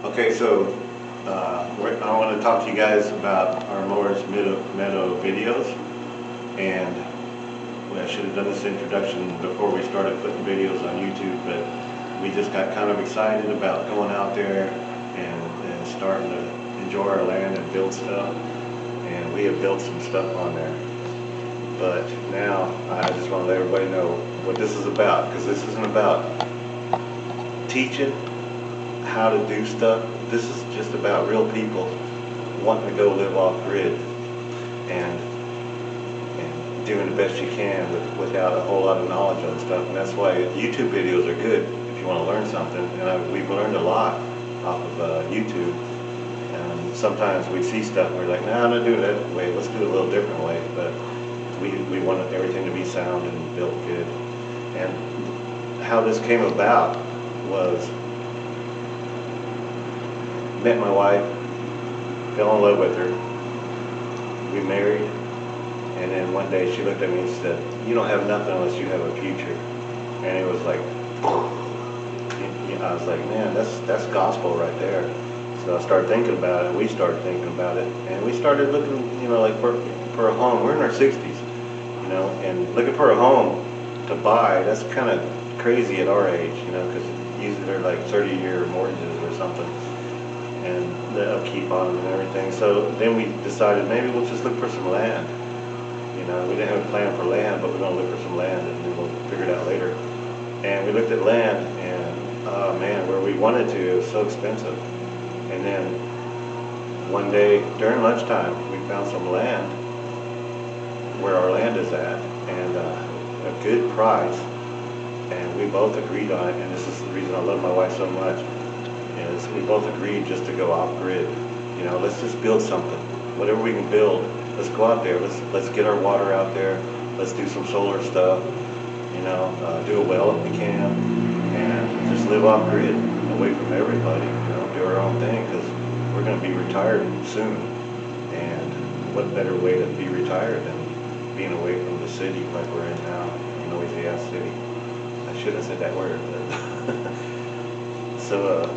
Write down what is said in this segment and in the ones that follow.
Okay, so I want to talk to you guys about our Lord's Meadow videos, and well, I should have done this introduction before we started putting videos on YouTube, but we just got kind of excited about going out there and starting to enjoy our land and build stuff, and we have built some stuff on there. But now I just want to let everybody know what this is about, because this isn't about teaching how to do stuff. This is just about real people wanting to go live off grid and doing the best you can without a whole lot of knowledge on stuff. And that's why YouTube videos are good if you want to learn something. And we've learned a lot off of YouTube. And sometimes we see stuff and we're like, nah, I'm not doing it that way. Let's do it a little different way. But we want everything to be sound and built good. And how this came about was, met my wife, fell in love with her, we married, and then one day she looked at me and said, "You don't have nothing unless you have a future." And it was like, I was like, man, that's gospel right there. So I started thinking about it, and we started thinking about it, and we started looking, like for a home. We're in our 60s, and looking for a home to buy, that's kind of crazy at our age, because usually they're like 30-year mortgages or something, and the upkeep on them and everything. So then we decided maybe we'll just look for some land. We didn't have a plan for land, but we're going to look for some land, and then we'll figure it out later. And we looked at land, and oh man, where we wanted to, it was so expensive. And then one day during lunchtime, we found some land where our land is at, and a good price, and we both agreed on it. And this is the reason I love my wife so much, is we both agreed just to go off grid. Let's just build something, whatever we can build. Let's go out there. Let's get our water out there. Let's do some solar stuff. Do a well if we can, and just live off grid, away from everybody. Do our own thing, because we're going to be retired soon. And what better way to be retired than being away from the city like we're in now, in Louisiana City. I shouldn't have said that word, but so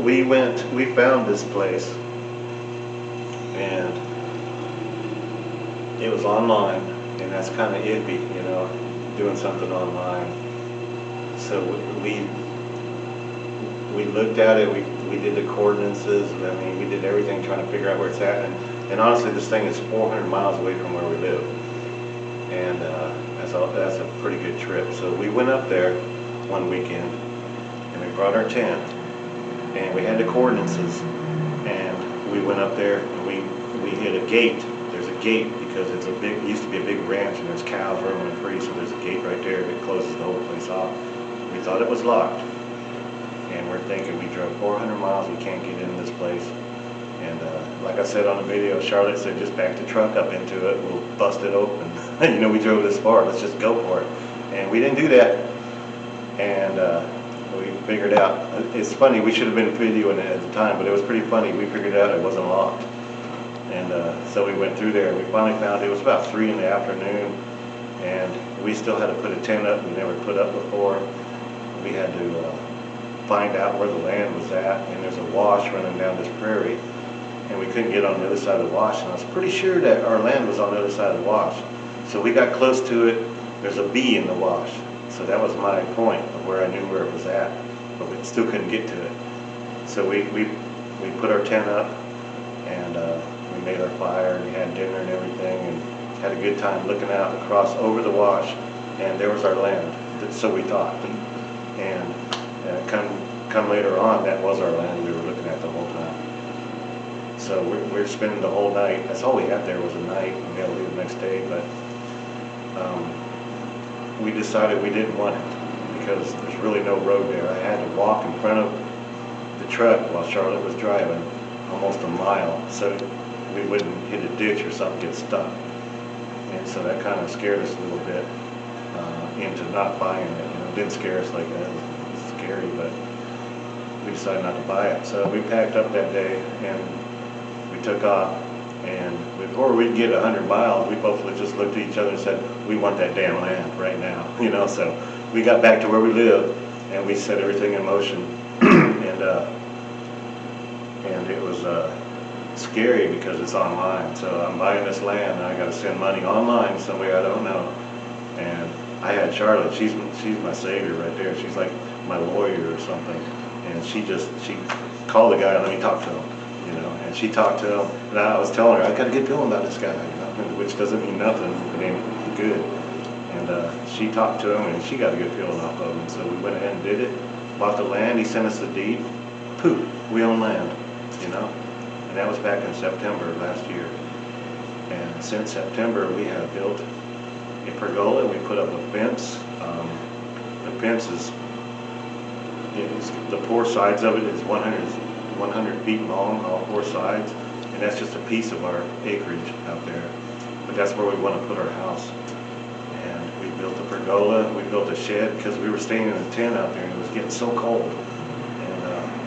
we found this place, and it was online, and that's kind of iffy, doing something online. So we looked at it, we did the coordinates, we did everything trying to figure out where it's at, and honestly this thing is 400 miles away from where we live, and that's a pretty good trip. So we went up there one weekend, and we brought our tent, and we had the coordinates, and we went up there, and we hit a gate. There's a gate because it used to be a big ranch, and there's cows roaming free, so there's a gate right there that closes the whole place off. We thought it was locked, and we're thinking, we drove 400 miles, we can't get into this place. And like I said on the video, Charlotte said, just back the truck up into it, we'll bust it open. We drove this far, let's just go for it. And we didn't do that, and we figured out, it's funny, we should have been videoing it at the time, but it was pretty funny. We figured out it wasn't locked. And so we went through there, and we finally found it was about 3 in the afternoon, and we still had to put a tent up we never put up before. We had to find out where the land was at, and there's a wash running down this prairie, and we couldn't get on the other side of the wash, and I was pretty sure that our land was on the other side of the wash. So we got close to it. There's a bee in the wash, so that was my point of where I knew where it was at, but we still couldn't get to it. So we put our tent up, and we made our fire, and we had dinner and everything, and had a good time looking out across over the wash, and there was our land. So we thought, and come later on, that was our land we were looking at the whole time. So we're spending the whole night. That's all we had there was a night. We had to leave the next day, but we decided we didn't want it because there's really no road there. I had to walk in front of the truck while Charlotte was driving almost a mile, so we wouldn't hit a ditch or something, get stuck. And so that kind of scared us a little bit into not buying it. It didn't scare us like that. It was scary, but we decided not to buy it. So we packed up that day, and we took off. And before we'd get 100 miles, we both just looked at each other and said, we want that damn land right now. So we got back to where we live, and we set everything in motion. And and it was scary because it's online. So I'm buying this land and I got to send money online to somebody I don't know. And I had Charlotte. She's my savior right there. She's like my lawyer or something. And she called the guy and let me talk to him. And she talked to him, and I was telling her I got a good feeling about this guy, which doesn't mean nothing. It ain't good. And she talked to him, and she got a good feeling off of him. So we went ahead and did it. Bought the land. He sent us the deed. Poof, we own land. And that was back in September of last year. And since September, we have built a pergola. We put up a fence. The fence is the four sides of it is 100 feet long on all four sides, and that's just a piece of our acreage out there. But that's where we want to put our house. And we built a pergola. We built a shed because we were staying in a tent out there, and it was getting so cold.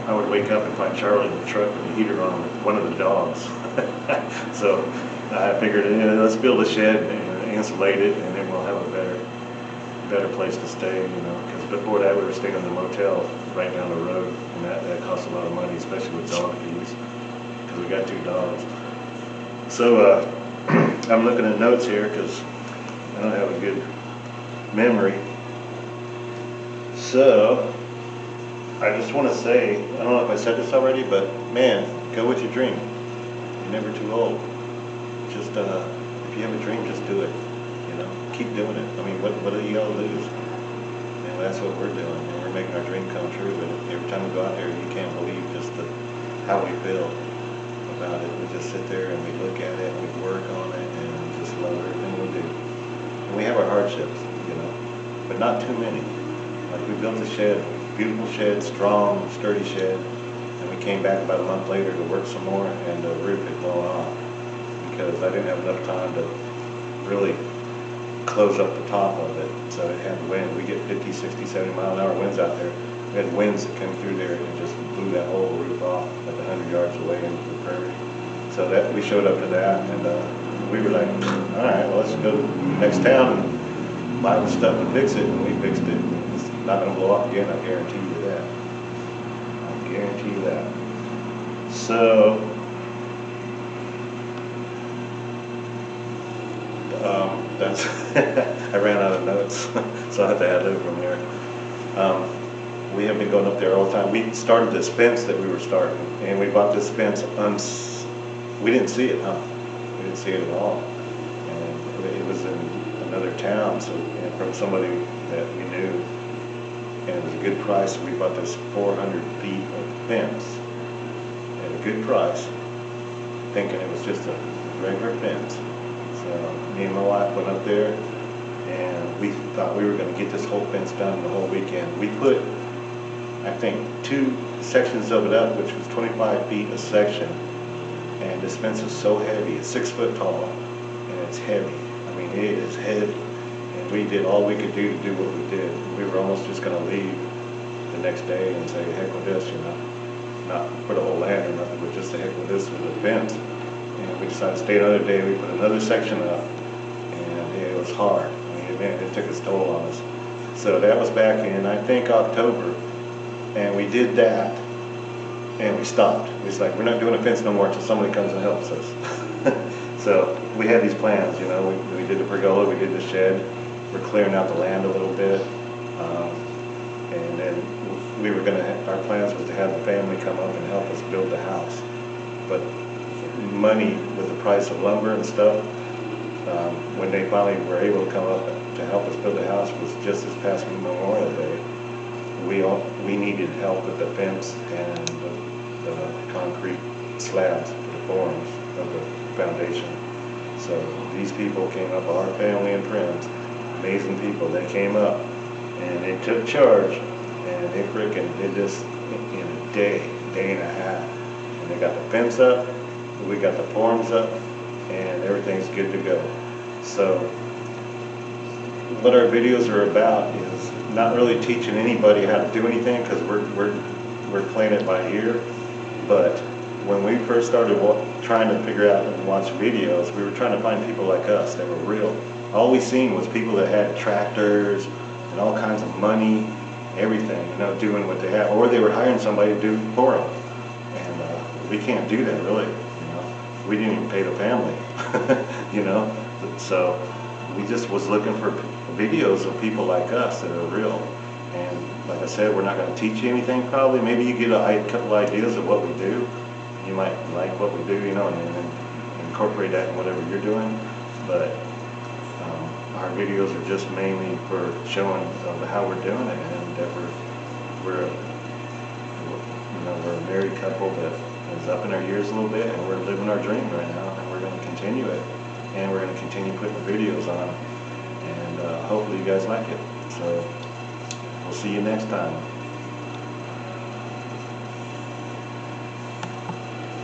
I would wake up and find Charlie in the truck with the heater on with one of the dogs. So I figured, let's build a shed and insulate it, and then we'll have a better place to stay, because before that we were staying in the motel right down the road, and that costs a lot of money, especially with dog fees, because we got 2 dogs. So I'm looking at notes here because I don't have a good memory. So I just want to say, I don't know if I said this already, but man, go with your dream. You're never too old. Just if you have a dream, just do it. Keep doing it. I mean, what do you all lose? And that's what we're doing. And we're making our dream come true. But every time we go out there, you can't believe just how we feel about it. We just sit there and we look at it and we work on it and we just love everything we do. And we have our hardships, but not too many. Like we built a shed, beautiful shed, strong, sturdy shed, and we came back about a month later to work some more, and the roof had blown off because I didn't have enough time to really close up the top of it. So it had wind. We get 50, 60, 70 mile an hour winds out there. We had winds that came through there and just blew that whole roof off like 100 yards away into the prairie. So that we showed up to that, and we were like, all right, well, let's go to the next town and buy the stuff and fix it. And we fixed it. It's not going to blow up again. I guarantee you that. I guarantee you that. So that's I ran out of notes, so I had to add it from there. We have been going up there all the time. We started this fence that we were starting, and we bought this fence. We didn't see it, We didn't see it at all. And it was in another town, so from somebody that we knew, and it was a good price. We bought this 400 feet of fence at a good price, thinking it was just a regular fence. So me and my wife went up there, and we thought we were going to get this whole fence done the whole weekend. We put, I think, 2 sections of it up, which was 25 feet a section. And this fence is so heavy. It's 6 foot tall, and it's heavy. I mean, it is heavy. And we did all we could do to do what we did. We were almost just going to leave the next day and say, heck with this, not for the whole land or nothing, but just the heck with this with the fence. And we decided to stay another day. We put another section up, and it was hard. I mean, man, it took its toll on us. So that was back in, I think, October, and we did that, and we stopped. We was like, we're not doing a fence no more until somebody comes and helps us. So we had these plans, we did the pergola, we did the shed, we're clearing out the land a little bit, and then we were our plans was to have the family come up and help us build the house. But money with the price of lumber and stuff, when they finally were able to come up to help us build the house was just this past Memorial Day. We needed help with the fence and the concrete slabs, the forms of the foundation. So these people came up, our family and friends, amazing people. They came up and they took charge, and they frickin' did this in a day and a half. And they got the fence up, we got the forms up, and everything's good to go. So what our videos are about is not really teaching anybody how to do anything, because we're playing it by ear. But when we first started trying to figure out and watch videos, we were trying to find people like us that were real. All we seen was people that had tractors and all kinds of money everything, you know, doing what they have, or they were hiring somebody to do for them. And we can't do that really, you know. We didn't even pay the family, you know. So we just was looking for videos of people like us that are real. And like I said, we're not going to teach you anything probably. Maybe you get a couple ideas of what we do. You might like what we do, you know, and then incorporate that in whatever you're doing. But our videos are just mainly for showing how we're doing it, and that we're we're a married couple that is up in our years a little bit, and we're living our dream right now, and we're going to continue it, and we're going to continue putting videos on, and hopefully you guys like it. So we'll see you next time.